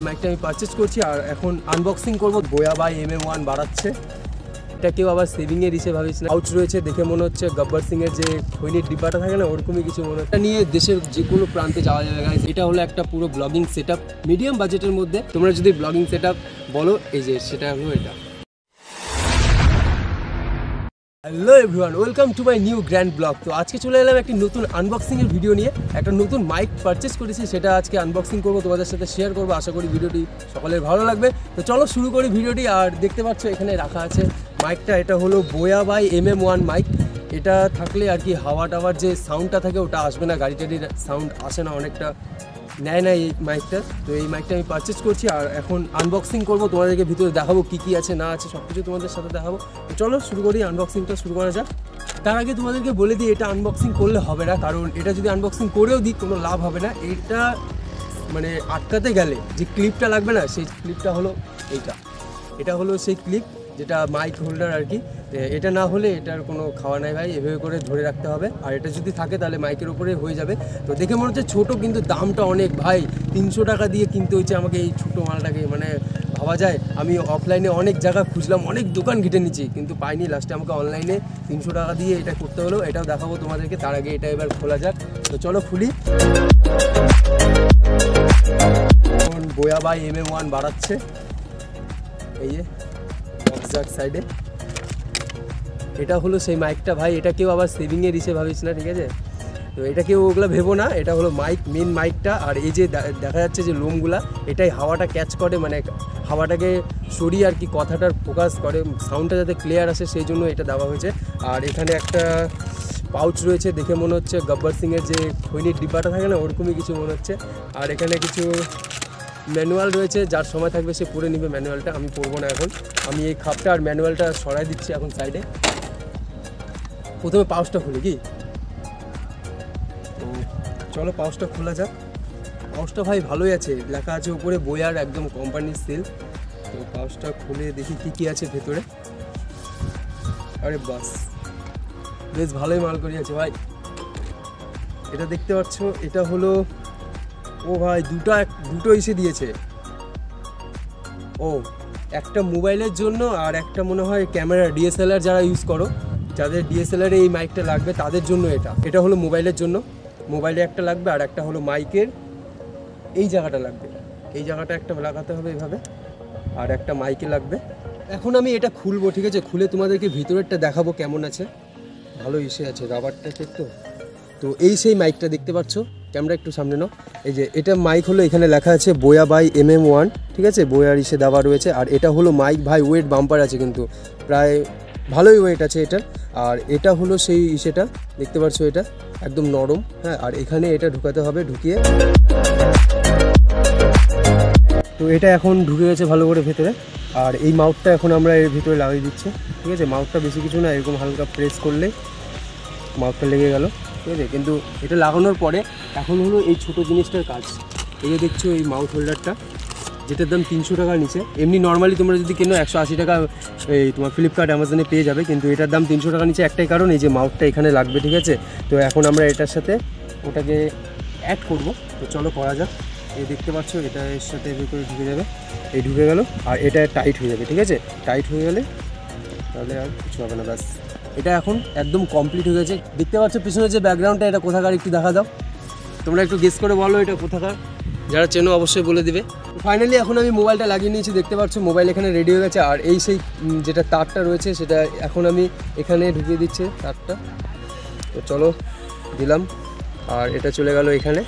মাইকটা আমি পারচেজ করছি আর এখন আনবক্সিং করব। বোয়া বাই MM1 বাড়াচ্ছে, এটা কেউ আবার সেভিংয়ের হিসেবে ভাবিস না। আউচ রয়েছে, দেখে মনে হচ্ছে গব্বর সিং এর যে খৈনির ডিব্বাটা থাকে না, ওরকমই কিছু মনে হচ্ছে। এটা নিয়ে দেশের যে কোনো প্রান্তে যাওয়া যাবে গাইস। এটা হলো একটা পুরো ব্লগিং সেটআপ, মিডিয়াম বাজেটের মধ্যে। তোমরা যদি ব্লগিং সেটআপ বলো, এই যে সেটা হলো এটা। Hello everyone, welcome to my new grand blog. তো আজকে চলে এলাম একটি নতুন আনবক্সিংয়ের ভিডিও নিয়ে। একটা নতুন মাইক পারচেস করেছি, সেটা আজকে আনবক্সিং করবো, তোমাদের সাথে শেয়ার করবো। আশা করি ভিডিওটি সকলের ভালো লাগবে। তো চলো শুরু করি ভিডিওটি। আর দেখতে পাচ্ছ এখানে রাখা আছে মাইকটা। এটা হলো বোয়া বাই MM1 মাইক। এটা থাকলে আর কি হাওয়া টাওয়ার যে সাউন্ডটা থাকে ওটা আসবে না, গাড়ি টাড়ির সাউন্ড আসে না, অনেকটা নেয় না এই মাইকটা। তো এই মাইকটা আমি পারচেস করছি আর এখন আনবক্সিং করবো, তোমাদেরকে ভিতরে দেখাবো কী কী আছে না আছে সব কিছু তোমাদের সাথে দেখাবো। তো চলো শুরু করি, আনবক্সিংটা শুরু করা যাক। তার আগে তোমাদেরকে বলে দিই, এটা আনবক্সিং করলে হবে না, কারণ এটা যদি আনবক্সিং করেও দিই কোনো লাভ হবে না। এটা মানে আটকাতে গেলে যে ক্লিপটা লাগবে না, সেই ক্লিপটা হলো এইটা। এটা হলো সেই ক্লিপ যেটা মাইক হোল্ডার আর কি। এটা না হলে এটার কোনো খাওয়া নাই ভাই, এভাবে করে ধরে রাখতে হবে। আর এটা যদি থাকে তাহলে মাইকের উপরে হয়ে যাবে। তো দেখে মনে হচ্ছে ছোটো, কিন্তু দামটা অনেক ভাই। 300 টাকা দিয়ে কিনতে হচ্ছে আমাকে এই ছোটো মালটাকে। মানে ভাবা যায়, আমি অফলাইনে অনেক জায়গা খুঁজলাম, অনেক দোকান ঘেটে নিচ্ছি, কিন্তু পাইনি। লাস্টে আমাকে অনলাইনে 300 টাকা দিয়ে এটা করতে হলো। এটাও দেখাবো তোমাদেরকে। তার আগে এটা এবার খোলা যাক। তো চলো খুলি। এখন বোয়া বাই MM1 বাড়াচ্ছে, এই যে বক্স সাইডে। এটা হলো সেই মাইকটা ভাই। এটা কেউ আবার সেভিংয়ের হিসেবে ভাবিস না, ঠিক আছে? তো এটা কেউ ওগুলো ভেবো না, এটা হলো মাইক, মেন মাইকটা। আর এই যে দেখা যাচ্ছে যে লোমগুলা, এটাই হাওয়াটা ক্যাচ করে, মানে হাওয়াটাকে সরিয়ে আর কি কথাটার ফোকাস করে, সাউন্ডটা যাতে ক্লিয়ার আসে, সেই জন্য এটা দেওয়া হয়েছে। আর এখানে একটা পাউচ রয়েছে, দেখে মনে হচ্ছে গব্বর সিং এর যে খৈনির ডিব্বাটা থাকে না, ওরকমই কিছু মনে হচ্ছে। আর এখানে কিছু ম্যানুয়াল রয়েছে, যার সময় থাকবে সে পড়ে নিবে ম্যানুয়ালটা। আমি পড়বো না এখন, আমি এই খাপটা আর ম্যানুয়ালটা সরাই দিচ্ছি এখন সাইডে। প্রথমে পাউচটা খুলি কি? তো চলো পাউচটা খোলা যাক। পাউচটা ভাই ভালোই আছে, লেখা আছে উপরে বোয়ার, একদম কোম্পানির সেল। তো পাউচটা খুলে দেখি কি কি আছে ভেতরে। আরে বাস, বেশ ভালোই মাল করি আছে ভাই। এটা দেখতে পাচ্ছ, এটা হলো, ও ভাই দুটো এসে দিয়েছে। ও একটা মোবাইলের জন্য আর একটা মনে হয় ক্যামেরা, DSLR যারা ইউজ করো, যাদের DSLR এই মাইকটা লাগবে তাদের জন্য এটা হলো মোবাইলের জন্য। মোবাইলে একটা লাগবে, আর একটা হলো মাইকের এই জায়গাটা লাগবে। এই জায়গাটা একটা লাগাতে হবে এভাবে, আর একটা মাইকে লাগবে। এখন আমি এটা খুলবো, ঠিক আছে? খুলে তোমাদেরকে ভিতরেরটা দেখাবো কেমন আছে। ভালো এসে আছে, রাবারটা একটু। তো এই সেই মাইকটা দেখতে পাচ্ছ, ক্যামেরা একটু সামনে নাও। এই যে এটা মাইক হলো, এখানে লেখা আছে বোয়া বাই MM1, ঠিক আছে? বোয়ার ইসে দেওয়া রয়েছে। আর এটা হলো মাইক ভাই, ওয়েট বাম্পার আছে কিন্তু, প্রায় ভালোই ওয়েট আছে এটার। আর এটা হলো সেই ইসেটা, দেখতে পাচ্ছ, এটা একদম নরম। হ্যাঁ, আর এখানে এটা ঢুকাতে হবে, ঢুকিয়ে। তো এটা এখন ঢুকে গেছে ভালো করে ভেতরে। আর এই মাউথটা এখন আমরা এর ভিতরে লাগিয়ে দিচ্ছি, ঠিক আছে? মাউথটা বেশি কিছু না, এরকম হালকা প্রেস করলে মাউথটা লেগে গেল, ঠিক আছে? কিন্তু এটা লাগানোর পরে এখন হলো এই ছোটো জিনিসটার কাজ। এই যে দেখছো এই মাউথ হোল্ডারটা, যেটার দাম 300 টাকার নিচে। এমনি নর্মালি তোমরা যদি কেনো 180 টাকা এই তোমার ফ্লিপকার্ট, অ্যামাজনে পেয়ে যাবে, কিন্তু এটার দাম 300 টাকার নিচে। একটাই কারণ, এই যে মাউথটা এখানে লাগবে, ঠিক আছে? তো এখন আমরা এটার সাথে ওটাকে অ্যাড করব। তো চলো করা যাক। এই দেখতে পাচ্ছ, এটা এর সাথে এভাবে করে ঢুকে যাবে। এই ঢুকে গেল, আর এটা টাইট হয়ে যাবে, ঠিক আছে? টাইট হয়ে গেলে তাহলে আর কিছু হবে না, ব্যাস। এটা এখন একদম কমপ্লিট হয়ে গেছে। দেখতে পাচ্ছ পিছনে যে ব্যাকগ্রাউন্ডটা, এটা কোথাকার একটু দেখা দাও। তোমরা একটু গেস করে বলো এটা কোথাকার, যারা চেনো অবশ্যই বলে দিবে। ফাইনালি এখন আমি মোবাইলটা লাগিয়ে নিয়েছি, দেখতে পাচ্ছ মোবাইল এখানে রেডি হয়ে গেছে। আর এই সেই যেটা তারটা রয়েছে, সেটা এখন আমি এখানে ঢুকিয়ে দিচ্ছি তারটা। তো চলো দিলাম, আর এটা চলে গেল এখানে,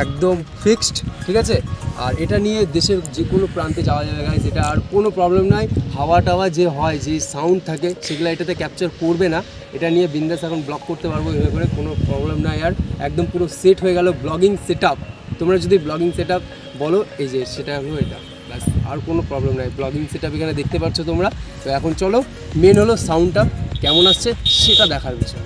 একদম ফিক্সড, ঠিক আছে? আর এটা নিয়ে দেশের যে কোনো প্রান্তে যাওয়া যাবে গাইস। এটা আর কোনো প্রবলেম নাই। হাওয়া টাওয়া যে হয়, যে সাউন্ড থাকে, সেগুলো এটাতে ক্যাপচার করবে না। এটা নিয়ে বিন্দাস এখন ব্লগ করতে পারবো এভাবে করে, কোনো প্রবলেম নাই। আর একদম পুরো সেট হয়ে গেল ব্লগিং সেটআপ। তোমরা যদি ব্লগিং সেটআপ বলো, এই যে সেটা হলো এটা, ব্যাস। আর কোনো প্রবলেম নাই, ব্লগিং সেটআপ এখানে দেখতে পাচ্ছ তোমরা। তো এখন চলো, মেন হলো সাউন্ডটা কেমন আসছে সেটা দেখার বিষয়।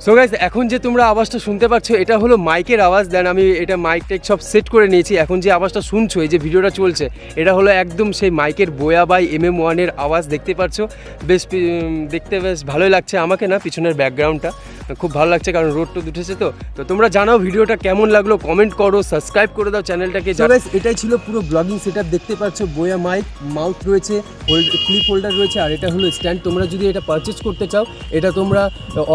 সো গাইস, এখন যে তোমরা আওয়াজটা শুনতে পাচ্ছ, এটা হলো মাইকের আওয়াজ। দেন আমি এটা মাইক টাইক সব সেট করে নিয়েছি। এখন যে আওয়াজটা শুনছো, এই যে ভিডিওটা চলছে, এটা হলো একদম সেই মাইকের বোয়া বাই MM1 এর আওয়াজ। দেখতে পাচ্ছ, বেশ দেখতে বেশ ভালোই লাগছে আমাকে, না পিছনের ব্যাকগ্রাউন্ডটা খুব ভালো লাগছে কারণ রোড টোড উঠেছে। তো তোমরা জানাও ভিডিওটা কেমন লাগলো, কমেন্ট করো, সাবস্ক্রাইব করে দাও চ্যানেলটাকে। এটাই ছিল পুরো ব্লগিং সেটআপ। দেখতে পাচ্ছ বোয়া মাইক, মাউথ রয়েছে, ক্লিপ হোল্ডার রয়েছে, আর এটা হলো স্ট্যান্ড। তোমরা যদি এটা পারচেজ করতে চাও এটা তোমরা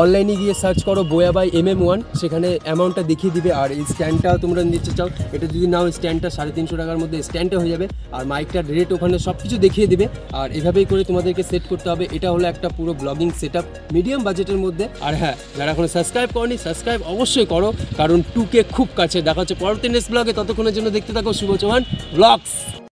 অনলাইনে গিয়ে সার্চ করো বোয়া বাই MM1, সেখানে অ্যামাউন্টটা দেখিয়ে দিবে। আর এই স্ট্যান্ডটা তোমরা নিতে চাও, এটা যদি নাও স্ট্যান্ডটা 350 টাকার মধ্যে স্ট্যান্ডটা হয়ে যাবে, আর মাইকটার রেট ওখানে সব কিছু দেখিয়ে দিবে। আর এভাবেই করে তোমাদেরকে সেট করতে হবে। এটা হলো একটা পুরো ব্লগিং সেটআপ মিডিয়াম বাজেটের মধ্যে। আর হ্যাঁ, যারা এখন সাবস্ক্রাইব করনি সাবস্ক্রাইব অবশ্যই করো, কারণ 2K খুব কাছে। দেখা হচ্ছে পরবর্তী নেক্সট ব্লগে, ততক্ষণের জন্য দেখতে থাকো শুভ চৌহান ব্লগস।